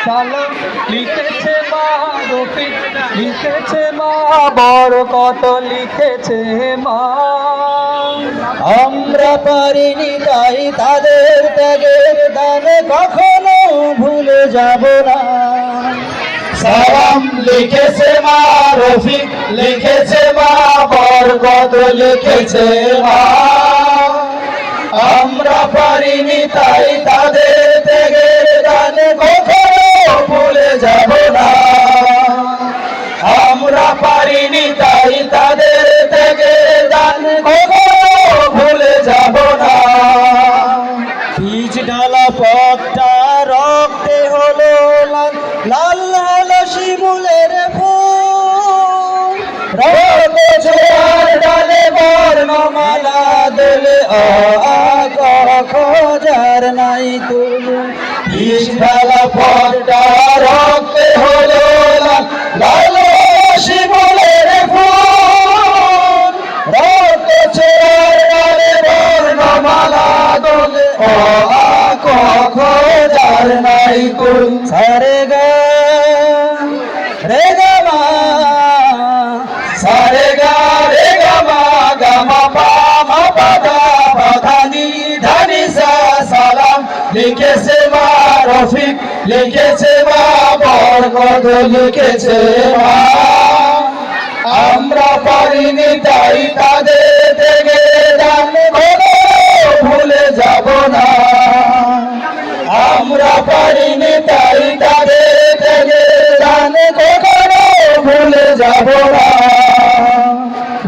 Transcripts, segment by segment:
সালাম লিখেছে মা রফিক, লিখেছে মা বরকত, লিখেছে মা। আমরা পারিনি তাই তাদের ত্যাগের দান কখনো ভুলে যাব না। সালাম লিখেছে মা রফিক, লিখেছে মা বরকত, লিখেছে মা। আমরা পারিনি তাই তাদের ত্যাগের দান কখনো ভুলে যাব না। আমরা পারিনি তাই তাদের ত্যাগের দান কখনো ভুলে যাব না। বীজ ঢালা পথটা রক্তে হলো লাল, লাল হলো শিমুলের ফুল। রক্তে ছোঁয়ার ডালে বর্ণমালা দোলে, অ আ ক খ যার নাই তুল। বীজ ঢালা পথটা রক্তে হলো লাল, লাল শিমুলের ফুল। রক্তে ছোঁয়ার ডালে বর্ণমালা দোলে, অ আ ক খ যার নাই কুল। সারে গা রে গা মা, সারে গা রে গা মা গা মা পা মা পা দা পা ধা নি ধা নি সা। সালাম লিখেছে মা রফিক, লিখেছে মা বরকত, লিখেছে মা। আমরা পারিনি তাই তাদের ত্যাগের দান কখনো ভুলে যাব না। আমরা পারিনি তাই তাদের ত্যাগের দান কখনো ভুলে যাব না।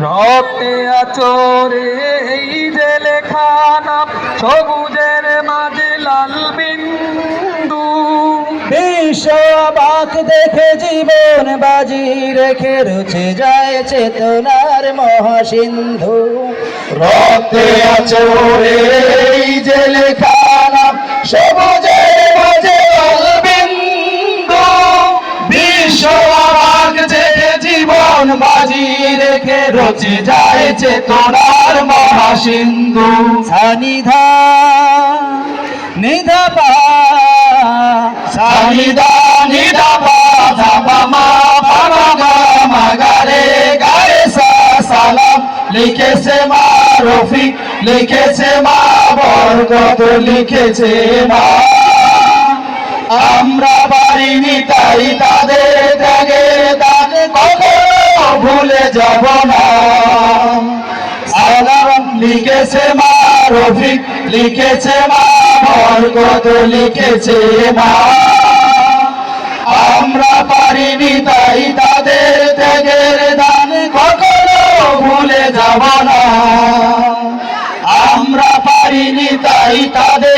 রক্তে আচরে এই যে লেখা নাম, সবুজের মাঝে লাল বিন্দু। বিশ্ব অবাক দেখে জীবন বাজি রেখে রুচে যায় চেতনার মহাসিন্ধু। রক্তে আচরে এই যে লেখা নাম, সবুজের মাঝে লাল বিন্দু। বিশ্ব অবাক দেখে জীবন বাজি রেখে রচে যায় চেতনার মহাসিন্ধু। সানিধা নিধা পা, সানিদা নিদা পা ধা মা মা পা মা গা মা গা রে গা রে সা। সালাম লিখেছে মা রফিক, লিখেছে মা বরকত, লিখেছে মা। আমরা পারিনি তাই তাদের ত্যাগের দান কখনো ভুলে যাব না। সালাম লিখেছে মা রফিক, লিখেছে মা বরকত, লিখেছে মা। আমরা পারিনি তাই তাদের ত্যাগের দান কখনো ভুলে যাব না। আমরা পারিনি তাই তাদের